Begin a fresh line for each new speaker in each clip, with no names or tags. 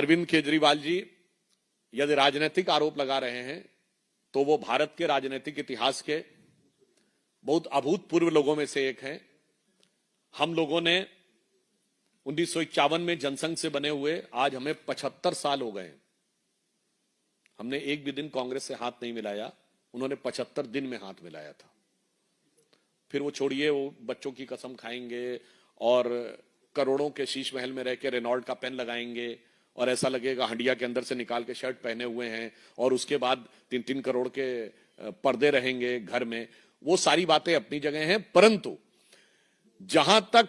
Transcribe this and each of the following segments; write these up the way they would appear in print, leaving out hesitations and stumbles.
अरविंद केजरीवाल जी यदि राजनीतिक आरोप लगा रहे हैं तो वो भारत के राजनीतिक इतिहास के बहुत अभूतपूर्व लोगों में से एक हैं। हम लोगों ने 1951 में जनसंघ से बने हुए आज हमें 75 साल हो गए। हमने एक भी दिन कांग्रेस से हाथ नहीं मिलाया, उन्होंने 75 दिन में हाथ मिलाया था। फिर वो छोड़िए, वो बच्चों की कसम खाएंगे और करोड़ों के शीश महल में रह के रेनॉल्ट का पेन लगाएंगे और ऐसा लगेगा हंडिया के अंदर से निकाल के शर्ट पहने हुए हैं, और उसके बाद 3-3 करोड़ के पर्दे रहेंगे घर में। वो सारी बातें अपनी जगह हैं, परंतु जहां तक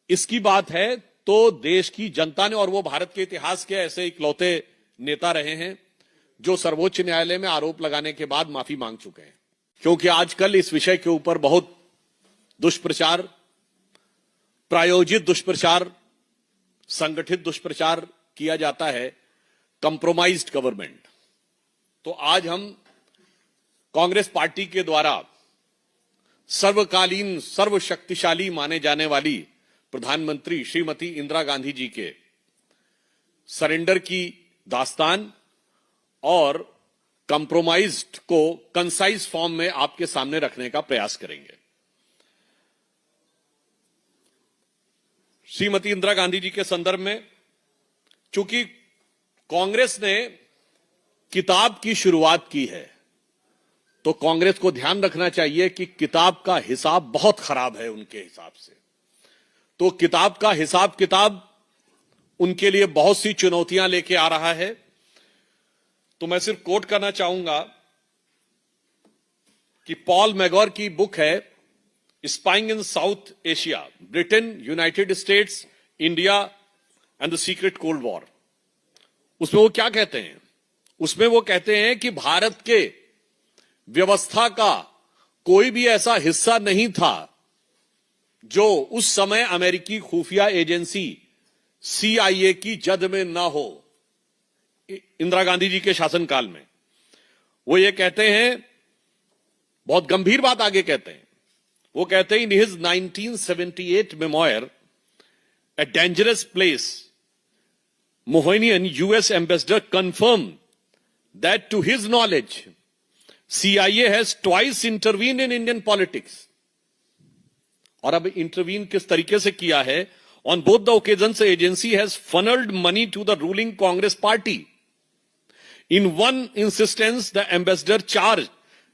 इसकी बात है तो देश की जनता ने, और वो भारत के इतिहास के ऐसे इकलौते नेता रहे हैं जो सर्वोच्च न्यायालय में आरोप लगाने के बाद माफी मांग चुके हैं। क्योंकि आजकल इस विषय के ऊपर बहुत दुष्प्रचार, प्रायोजित दुष्प्रचार, संगठित दुष्प्रचार किया जाता है, कंप्रोमाइज्ड गवर्नमेंट। तो आज हम कांग्रेस पार्टी के द्वारा सर्वकालीन सर्वशक्तिशाली माने जाने वाली प्रधानमंत्री श्रीमती इंदिरा गांधी जी के सरेंडर की दास्तान और कंप्रोमाइज्ड को कंसाइज फॉर्म में आपके सामने रखने का प्रयास करेंगे। श्रीमती इंदिरा गांधी जी के संदर्भ में, चूंकि कांग्रेस ने किताब की शुरुआत की है, तो कांग्रेस को ध्यान रखना चाहिए कि किताब का हिसाब बहुत खराब है उनके हिसाब से। तो किताब का हिसाब किताब उनके लिए बहुत सी चुनौतियां लेके आ रहा है। तो मैं सिर्फ कोट करना चाहूंगा कि पॉल मैगोर की बुक है spying in south Asia, Britain, United states, India and the secret cold war. उसमें वो क्या कहते हैं? उसमें वो कहते हैं कि भारत के व्यवस्था का कोई भी ऐसा हिस्सा नहीं था जो उस समय अमेरिकी खुफिया एजेंसी CIA की जद में ना हो। इंदिरा गांधी जी के शासनकाल में वो ये कहते हैं, बहुत गंभीर बात आगे कहते हैं। वो कहते हैं in his 1978 memoir a dangerous place, Moynihan US ambassador confirm that to his knowledge CIA has twice intervene in Indian politics. और अब इंटरवीन किस तरीके से किया है? On both the occasions agency has funnelled money to the ruling Congress party. In one instance, the ambassador charged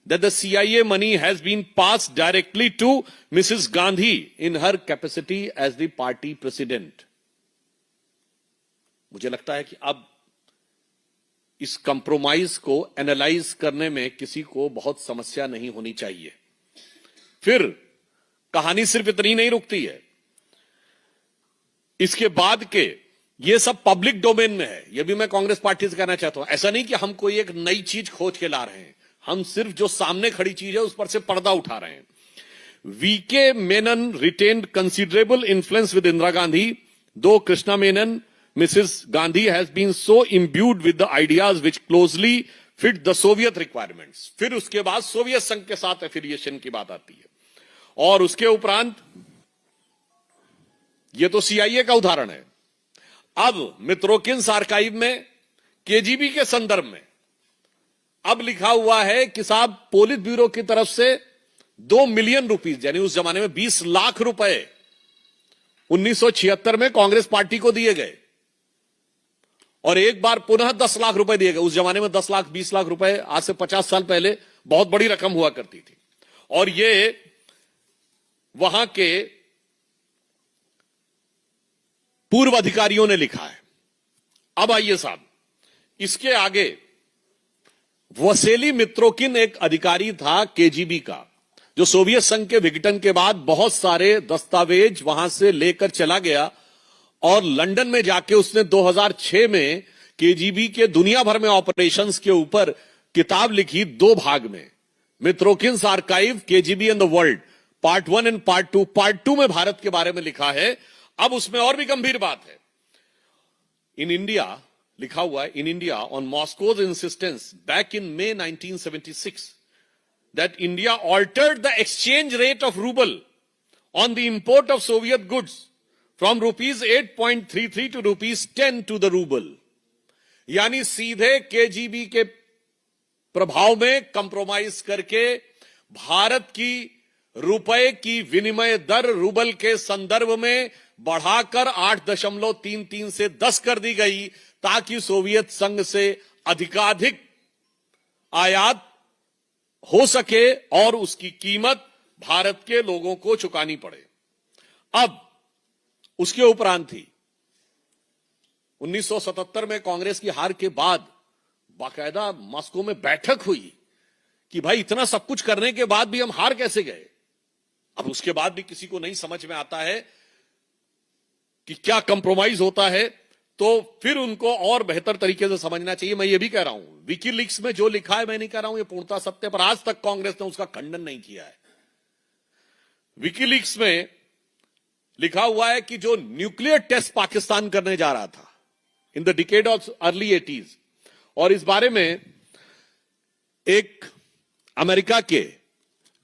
that the CIA money has been passed directly to Mrs. Gandhi in her capacity as the party president. मुझे लगता है कि अब इस compromise को analyse करने में किसी को बहुत समस्या नहीं होनी चाहिए। फिर कहानी सिर्फ इतनी नहीं रुकती है, इसके बाद के ये सब पब्लिक डोमेन में है। ये भी मैं कांग्रेस पार्टी से कहना चाहता हूं, ऐसा नहीं कि हम कोई एक नई चीज खोज के ला रहे हैं, हम सिर्फ जो सामने खड़ी चीज है उस पर से पर्दा उठा रहे हैं। VK Menon retained considerable influence with Indira Gandhi, though Krishna Menon Mrs Gandhi has been so imbued with the ideas which closely fit the Soviet requirements. फिर उसके बाद सोवियत संघ के साथ एफिलिएशन की बात आती है, और उसके उपरांत ये तो CIA का उदाहरण है। अब मित्रोकिन्स आर्काइव में KGB के संदर्भ में अब लिखा हुआ है कि साहब पोलित ब्यूरो की तरफ से 2 मिलियन रुपीस, यानी उस जमाने में 20 लाख रुपए 1976 में कांग्रेस पार्टी को दिए गए, और एक बार पुनः 10 लाख रुपए दिए गए। उस जमाने में 10 लाख 20 लाख रुपए आज से 50 साल पहले बहुत बड़ी रकम हुआ करती थी। और ये वहां के पूर्व अधिकारियों ने लिखा है। अब आइए साहब, इसके आगे वसेली मित्रोकिन एक अधिकारी था KGB का, जो सोवियत संघ के विघटन के बाद बहुत सारे दस्तावेज वहां से लेकर चला गया, और लंदन में जाके उसने 2006 में KGB के दुनिया भर में ऑपरेशंस के ऊपर किताब लिखी 2 भाग में, Mitrokhin's archive KGB and the world, part 1 and part 2। Part 2 में भारत के बारे में लिखा है। अब उसमें और भी गंभीर बात है। इन इंडिया लिखा हुआ है, in India on Moscow's insistence back in May 1976 that India altered the exchange rate of rouble on the import of Soviet goods from ₹8.33 to ₹10 to the rouble, यानी सीधे केजीबी के प्रभाव में कंप्रोमाइज करके भारत की रुपए की विनिमय दर रूबल के संदर्भ में बढ़ाकर 8.33 से 10 कर दी गई, ताकि सोवियत संघ से अधिकाधिक आयात हो सके और उसकी कीमत भारत के लोगों को चुकानी पड़े। अब उसके उपरांत थी 1977 में कांग्रेस की हार के बाद बाकायदा मॉस्को में बैठक हुई कि भाई इतना सब कुछ करने के बाद भी हम हार कैसे गए। अब उसके बाद भी किसी को नहीं समझ में आता है कि क्या कंप्रोमाइज होता है, तो फिर उनको और बेहतर तरीके से समझना चाहिए। मैं ये भी कह रहा हूं, विकीलीक्स में जो लिखा है, मैं नहीं कह रहा हूं ये पूर्णतः सत्य, पर आज तक कांग्रेस ने उसका खंडन नहीं किया है। विकीलीक्स में लिखा हुआ है कि जो न्यूक्लियर टेस्ट पाकिस्तान करने जा रहा था in the decade of early 80s, और इस बारे में एक अमेरिका के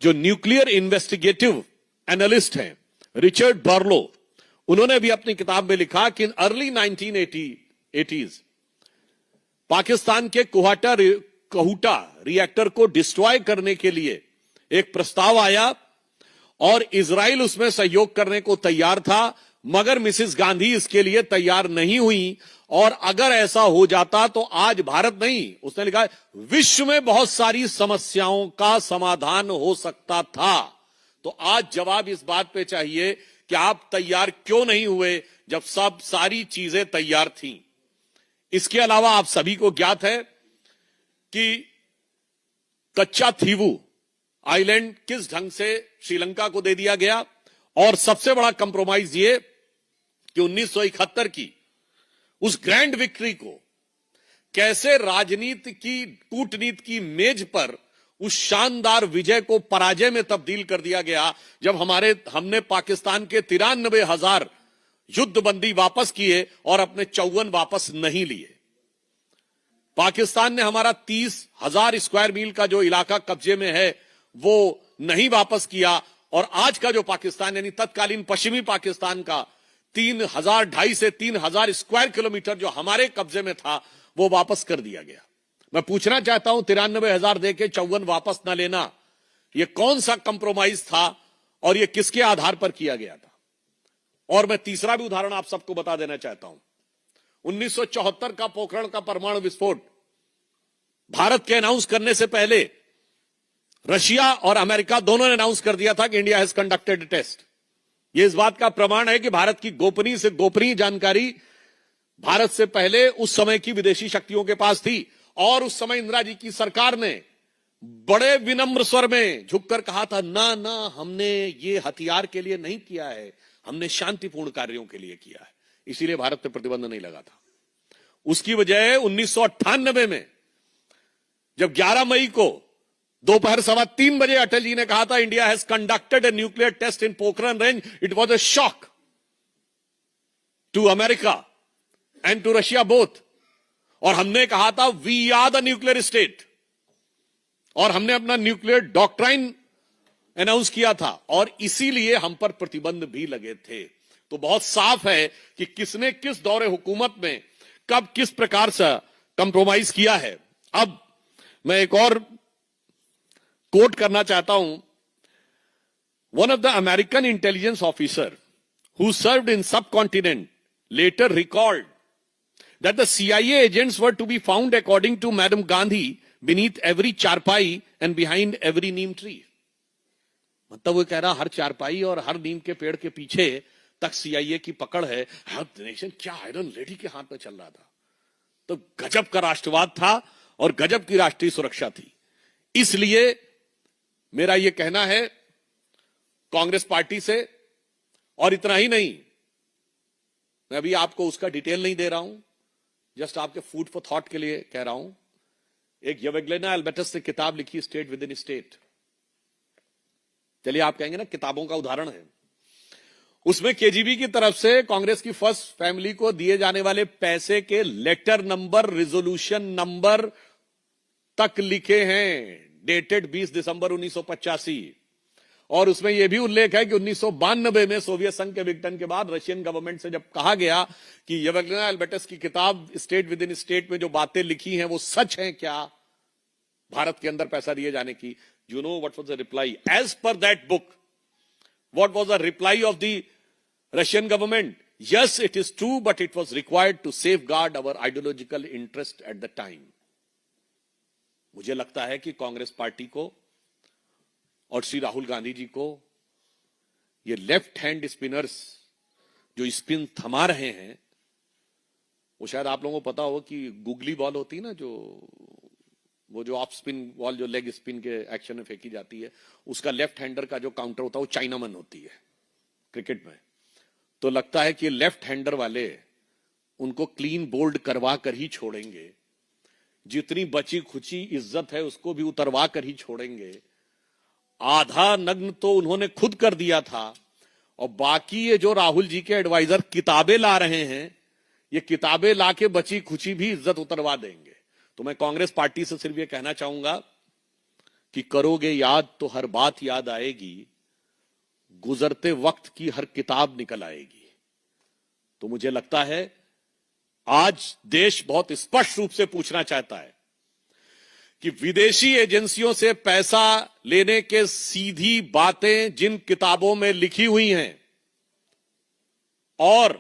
जो न्यूक्लियर इन्वेस्टिगेटिव एनालिस्ट हैं रिचर्ड बर्लो, उन्होंने भी अपनी किताब में लिखा कि अर्ली 1980s पाकिस्तान के कहूटा रिएक्टर को डिस्ट्रॉय करने के लिए एक प्रस्ताव आया और इजराइल उसमें सहयोग करने को तैयार था, मगर मिसेस गांधी इसके लिए तैयार नहीं हुई। और अगर ऐसा हो जाता तो आज भारत नहीं, उसने लिखा है, विश्व में बहुत सारी समस्याओं का समाधान हो सकता था। तो आज जवाब इस बात पे चाहिए कि आप तैयार क्यों नहीं हुए जब सब सारी चीजें तैयार थीं। इसके अलावा आप सभी को ज्ञात है कि कच्चा थीवू आइलैंड किस ढंग से श्रीलंका को दे दिया गया, और सबसे बड़ा कंप्रोमाइज ये कि 1971 की उस ग्रैंड विक्ट्री को कैसे राजनीति की कूटनीति की मेज पर उस शानदार विजय को पराजय में तब्दील कर दिया गया, जब हमने पाकिस्तान के 93,000 युद्धबंदी वापस किए और अपने 54 वापस नहीं लिए। पाकिस्तान ने हमारा 30,000 स्क्वायर मील का जो इलाका कब्जे में है वो नहीं वापस किया, और आज का जो पाकिस्तान यानी तत्कालीन पश्चिमी पाकिस्तान का 2,500 से 3,000 स्क्वायर किलोमीटर जो हमारे कब्जे में था वो वापस कर दिया गया। मैं पूछना चाहता हूं, 93,000 देके 54 वापस ना लेना, ये कौन सा कंप्रोमाइज था और ये किसके आधार पर किया गया था? और मैं तीसरा भी उदाहरण आप सबको बता देना चाहता हूं। 1974 का पोखरण का परमाणु विस्फोट भारत के अनाउंस करने से पहले रशिया और अमेरिका दोनों ने अनाउंस कर दिया था कि इंडिया हैज कंडक्टेड टेस्ट। यह इस बात का प्रमाण है कि भारत की गोपनीय से गोपनीय जानकारी भारत से पहले उस समय की विदेशी शक्तियों के पास थी, और उस समय इंदिरा जी की सरकार ने बड़े विनम्र स्वर में झुककर कहा था, ना ना, हमने ये हथियार के लिए नहीं किया है, हमने शांतिपूर्ण कार्यों के लिए किया है, इसीलिए भारत पे प्रतिबंध नहीं लगा था। उसकी वजह 1998 में जब 11 मई को दोपहर 3:15 बजे अटल जी ने कहा था, India has conducted a nuclear test in Pokhran range, it was a shock to America and to Russia both. और हमने कहा था, we are the nuclear state, और हमने अपना न्यूक्लियर डॉक्ट्राइन अनाउंस किया था, और इसीलिए हम पर प्रतिबंध भी लगे थे। तो बहुत साफ है कि किसने किस दौरे हुकूमत में कब किस प्रकार से कंप्रोमाइज किया है। अब मैं एक और कोट करना चाहता हूं। One of the American intelligence officer who served in sub continent later record that the CIA agents were to be found according to Madam Gandhi beneath every charpai and behind every neem tree। मतलब वो कह रहा हर चारपाई और हर नीम के पेड़ के पीछे तक CIA की पकड़ है। हर नेशन क्या आयरन लेडी के हाथ में चल रहा था। तो गजब का राष्ट्रवाद था और गजब की राष्ट्रीय सुरक्षा थी। इसलिए मेरा यह कहना है कांग्रेस पार्टी से, और इतना ही नहीं, मैं अभी आपको उसका डिटेल नहीं दे रहा हूं, जस्ट आपके फूड फॉर थॉट के लिए कह रहा हूं। एक यवेग्लेना एल्बर्टस ने किताब लिखी, स्टेट विद इन स्टेट। चलिए आप कहेंगे ना किताबों का उदाहरण है। उसमें केजीबी की तरफ से कांग्रेस की फर्स्ट फैमिली को दिए जाने वाले पैसे के लेटर नंबर, रिजोल्यूशन नंबर तक लिखे हैं, डेटेड 20 दिसंबर 1985। और उसमें यह भी उल्लेख है कि 1992 में सोवियत संघ के विघटन के बाद रशियन गवर्नमेंट से जब कहा गया कि येवगेना एल्बर्टस की किताब स्टेट विद इन स्टेट में जो बातें लिखी हैं वो सच हैं क्या, भारत के अंदर पैसा दिए जाने की, you know what was the reply as per that book, what was the reply of the Russian government? Yes it is true but it was required to safeguard our ideological interest at the time. मुझे लगता है कि Congress party को और श्री राहुल गांधी जी को ये left hand spinners जो spin थमा रहे हैं, वो शायद आप लोगों को पता हो कि गुगली बॉल होती है ना, वो जो ऑफ स्पिन बॉल जो लेग स्पिन के एक्शन में फेंकी जाती है, उसका लेफ्ट हैंडर का जो काउंटर होता है वो चाइनामन होती है क्रिकेट में। तो लगता है कि लेफ्ट हैंडर वाले उनको क्लीन बोल्ड करवा कर ही छोड़ेंगे, जितनी बची खुची इज्जत है उसको भी उतरवा कर ही छोड़ेंगे। आधा नग्न तो उन्होंने खुद कर दिया था, और बाकी ये जो राहुल जी के एडवाइजर किताबें ला रहे हैं, ये किताबें लाके बची खुची भी इज्जत उतरवा देंगे। तो मैं कांग्रेस पार्टी से सिर्फ ये कहना चाहूंगा कि करोगे याद तो हर बात याद आएगी, गुजरते वक्त की हर किताब निकल आएगी। तो मुझे लगता है आज देश बहुत स्पष्ट रूप से पूछना चाहता है कि विदेशी एजेंसियों से पैसा लेने के सीधी बातें जिन किताबों में लिखी हुई हैं और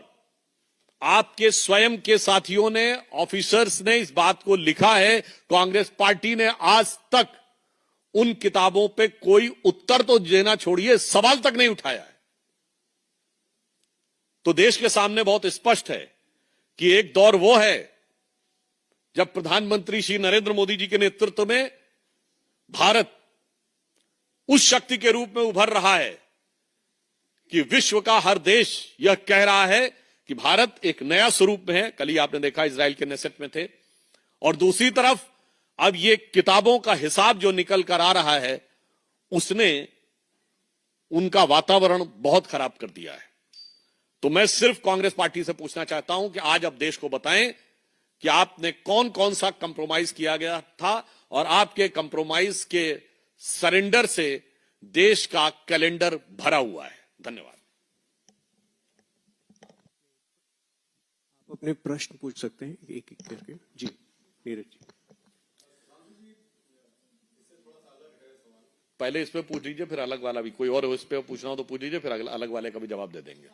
आपके स्वयं के साथियों ने, ऑफिसर्स ने इस बात को लिखा है, कांग्रेस पार्टी ने आज तक उन किताबों पे कोई उत्तर तो देना छोड़िए, सवाल तक नहीं उठाया है। तो देश के सामने बहुत स्पष्ट है कि एक दौर वो है जब प्रधानमंत्री श्री नरेंद्र मोदी जी के नेतृत्व में भारत उस शक्ति के रूप में उभर रहा है कि विश्व का हर देश यह कह रहा है कि भारत एक नया स्वरूप में है। कल ही आपने देखा इजराइल के नेसेट में थे। और दूसरी तरफ अब ये किताबों का हिसाब जो निकल कर आ रहा है, उसने उनका वातावरण बहुत खराब कर दिया है। तो मैं सिर्फ कांग्रेस पार्टी से पूछना चाहता हूं कि आज अब देश को बताएं कि आपने कौन कौन सा कंप्रोमाइज किया गया था, और आपके कंप्रोमाइज के सरेंडर से देश का कैलेंडर भरा हुआ है। धन्यवाद।
आप अपने प्रश्न पूछ सकते हैं एक एक करके। जी नीरज जी,
पहले इस पे पूछ लीजिए, फिर अलग वाला भी कोई और इस पे पूछना हो तो पूछ लीजिए, फिर अलग वाले का भी जवाब दे देंगे।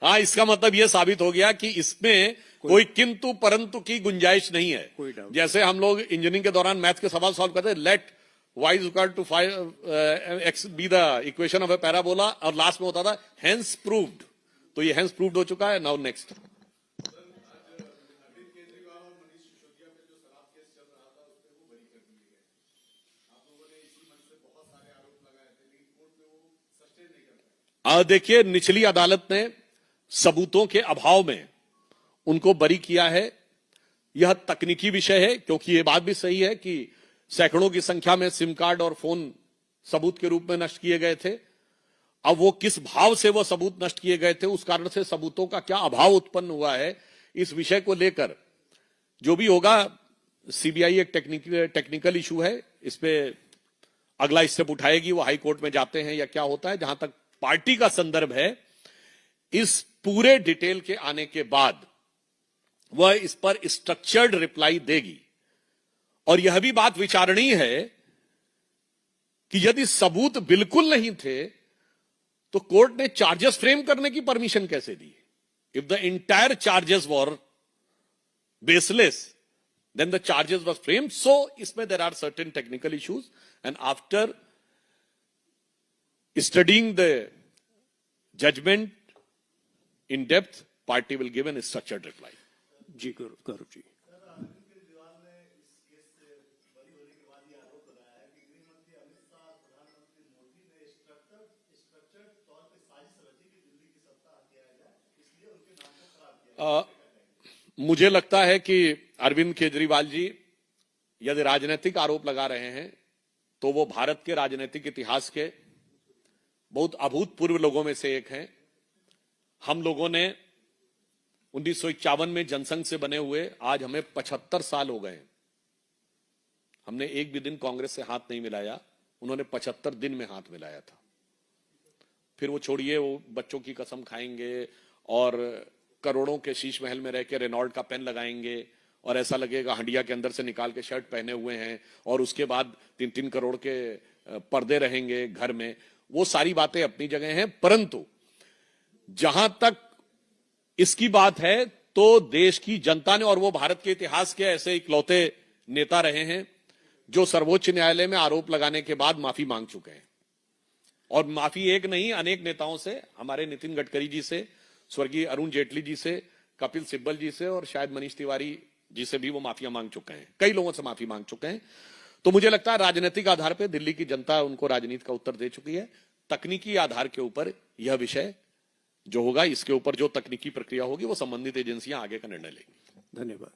हाँ, इसका मतलब यह साबित हो गया कि इसमें कोई किंतु परंतु की गुंजाइश नहीं है। जैसे हम लोग इंजीनियरिंग के दौरान मैथ के सवाल सॉल्व करते हैं, let y is equal to 5x be the equation of a parabola, और लास्ट में होता था हेंस प्रूव्ड। तो ये हेंस प्रूव्ड हो चुका है। Now next. देखिए, निचली अदालत ने सबूतों के अभाव में उनको बरी किया है। यह तकनीकी विषय है, क्योंकि यह बात भी सही है कि सैकड़ों की संख्या में सिम कार्ड और फोन सबूत के रूप में नष्ट किए गए थे। अब वो किस भाव से वो सबूत नष्ट किए गए थे, उस कारण से सबूतों का क्या अभाव उत्पन्न हुआ है, इस विषय को लेकर जो भी होगा, सीबीआई एक टेक्निकल इशू है, इस पे अगला स्टेप उठाएगी। वो हाई कोर्ट में जाते हैं या क्या होता है। जहां तक पार्टी का संदर्भ है, इस पूरे डिटेल के आने के बाद वह इस पर स्ट्रक्चर्ड रिप्लाई देगी। और यह भी बात विचारणीय है कि यदि सबूत बिल्कुल नहीं थे तो कोर्ट ने चार्जेस फ्रेम करने की परमिशन कैसे दी? If the entire charges were baseless, then the charges were framed. So इसमें there are certain technical issues, and after studying the judgment in depth, party will give a structured reply.
जी गौरव जी,
मुझे लगता है कि अरविंद केजरीवाल जी यदि राजनीतिक आरोप लगा रहे हैं तो वो भारत के राजनीतिक इतिहास के बहुत अभूतपूर्व लोगों में से एक हैं। हम लोगों ने 1951 में जनसंघ से बने हुए आज हमें 75 साल हो गए। हमने एक भी दिन कांग्रेस से हाथ नहीं मिलाया, उन्होंने 75 दिन में हाथ मिलाया था। फिर वो छोड़िए, वो बच्चों की कसम खाएंगे और करोड़ों के शीश महल में रह के रेनॉल्ट का पेन लगाएंगे और ऐसा लगेगा हंडिया के अंदर से निकाल के शर्ट पहने हुए हैं, और उसके बाद 3-3 करोड़ के पर्दे रहेंगे घर में। वो सारी बातें अपनी जगह हैं, परंतु जहां तक इसकी बात है तो देश की जनता ने, और वो भारत के इतिहास के ऐसे इकलौते नेता रहे हैं जो सर्वोच्च न्यायालय में आरोप लगाने के बाद माफी मांग चुके हैं। और माफी एक नहीं, अनेक नेताओं से, हमारे नितिन गडकरी जी से, स्वर्गीय अरुण जेटली जी से, कपिल सिब्बल जी से और शायद मनीष तिवारी जी से भी वो माफिया मांग चुके हैं। कई लोगों से माफी मांग चुके हैं। तो मुझे लगता है राजनीतिक आधार पर दिल्ली की जनता उनको राजनीति का उत्तर दे चुकी है। तकनीकी आधार के ऊपर यह विषय जो होगा, इसके ऊपर जो तकनीकी प्रक्रिया होगी वो संबंधित एजेंसियां आगे का निर्णय लेंगी।
धन्यवाद।